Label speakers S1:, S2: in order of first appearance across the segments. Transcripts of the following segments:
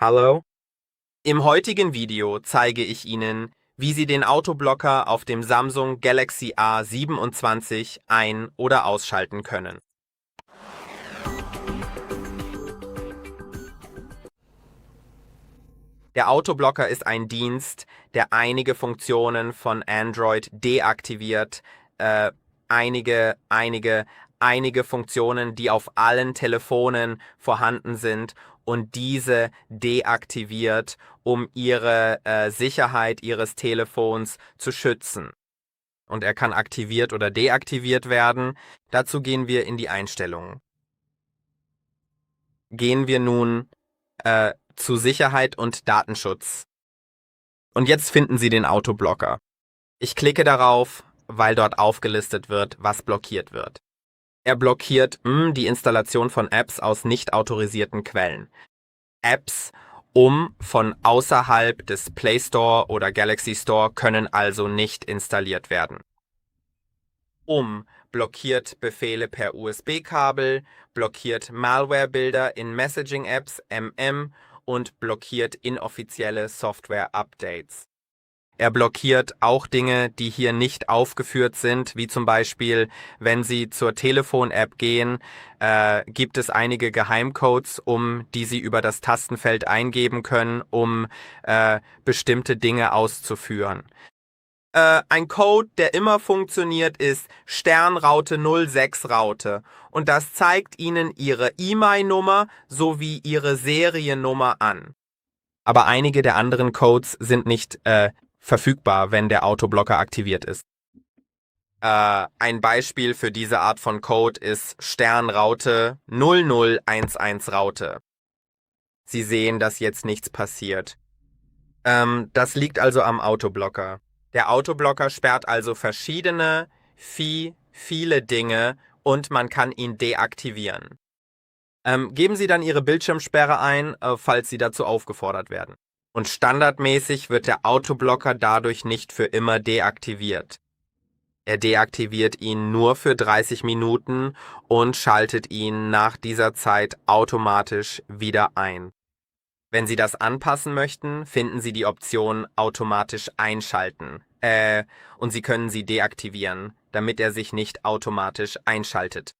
S1: Hallo? Im heutigen Video zeige ich Ihnen, wie Sie den Autoblocker auf dem Samsung Galaxy A27 ein- oder ausschalten können. Der Autoblocker ist ein Dienst, der einige Funktionen von Android deaktiviert, einige Funktionen, die auf allen Telefonen vorhanden sind und diese deaktiviert, um Ihre Sicherheit Ihres Telefons zu schützen. Und er kann aktiviert oder deaktiviert werden. Dazu gehen wir in die Einstellungen. Gehen wir nun zu Sicherheit und Datenschutz. Und jetzt finden Sie den Autoblocker. Ich klicke darauf, weil dort aufgelistet wird, was blockiert wird. Er blockiert die Installation von Apps aus nicht autorisierten Quellen. Apps von außerhalb des Play Store oder Galaxy Store können also nicht installiert werden. Blockiert Befehle per USB-Kabel, blockiert Malware-Bilder in Messaging-Apps und blockiert inoffizielle Software-Updates. Er blockiert auch Dinge, die hier nicht aufgeführt sind, wie zum Beispiel, wenn Sie zur Telefon-App gehen, gibt es einige Geheimcodes, die Sie über das Tastenfeld eingeben können, bestimmte Dinge auszuführen. Ein Code, der immer funktioniert, ist Sternraute 06 Raute und das zeigt Ihnen Ihre E-Mail-Nummer sowie Ihre Seriennummer an. Aber einige der anderen Codes sind nicht verfügbar, wenn der Autoblocker aktiviert ist. Ein Beispiel für diese Art von Code ist Sternraute 0011 Raute. Sie sehen, dass jetzt nichts passiert. Das liegt also am Autoblocker. Der Autoblocker sperrt also viele Dinge und man kann ihn deaktivieren. Geben Sie dann Ihre Bildschirmsperre ein, falls Sie dazu aufgefordert werden. Und standardmäßig wird der Autoblocker dadurch nicht für immer deaktiviert. Er deaktiviert ihn nur für 30 Minuten und schaltet ihn nach dieser Zeit automatisch wieder ein. Wenn Sie das anpassen möchten, finden Sie die Option automatisch einschalten. Und Sie können sie deaktivieren, damit er sich nicht automatisch einschaltet.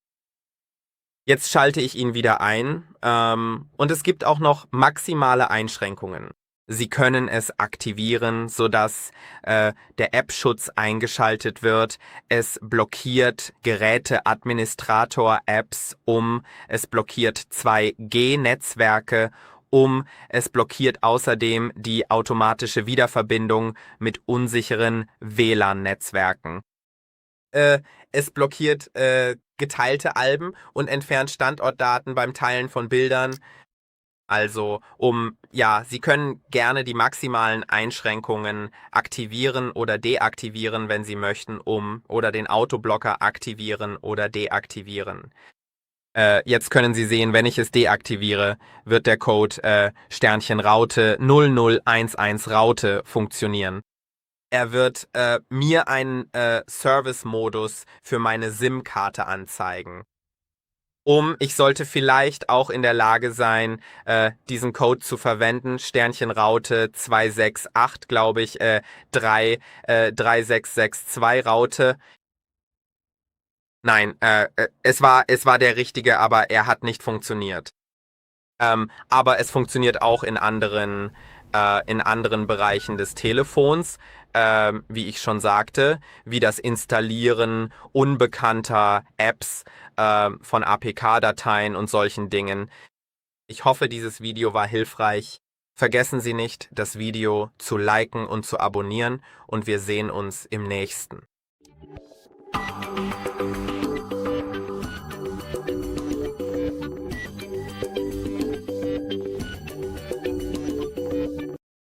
S1: Jetzt schalte ich ihn wieder ein und es gibt auch noch maximale Einschränkungen. Sie können es aktivieren, sodass der App-Schutz eingeschaltet wird. Es blockiert Geräte-Administrator-Apps es blockiert 2G-Netzwerke es blockiert außerdem die automatische Wiederverbindung mit unsicheren WLAN-Netzwerken. Es blockiert geteilte Alben und entfernt Standortdaten beim Teilen von Bildern. Also, Sie können gerne die maximalen Einschränkungen aktivieren oder deaktivieren, wenn Sie möchten, oder den Autoblocker aktivieren oder deaktivieren. Jetzt können Sie sehen, wenn ich es deaktiviere, wird der Code Sternchen Raute 0011 Raute funktionieren. Er wird mir einen Service-Modus für meine SIM-Karte anzeigen. Ich sollte vielleicht auch in der Lage sein, diesen Code zu verwenden, Sternchen Raute 268, glaube ich, 3662 Raute. Nein, es war der richtige, aber er hat nicht funktioniert. Aber es funktioniert auch in anderen Bereichen des Telefons, wie ich schon sagte, wie das Installieren unbekannter Apps von APK-Dateien und solchen Dingen. Ich hoffe, dieses Video war hilfreich. Vergessen Sie nicht, das Video zu liken und zu abonnieren und wir sehen uns im nächsten.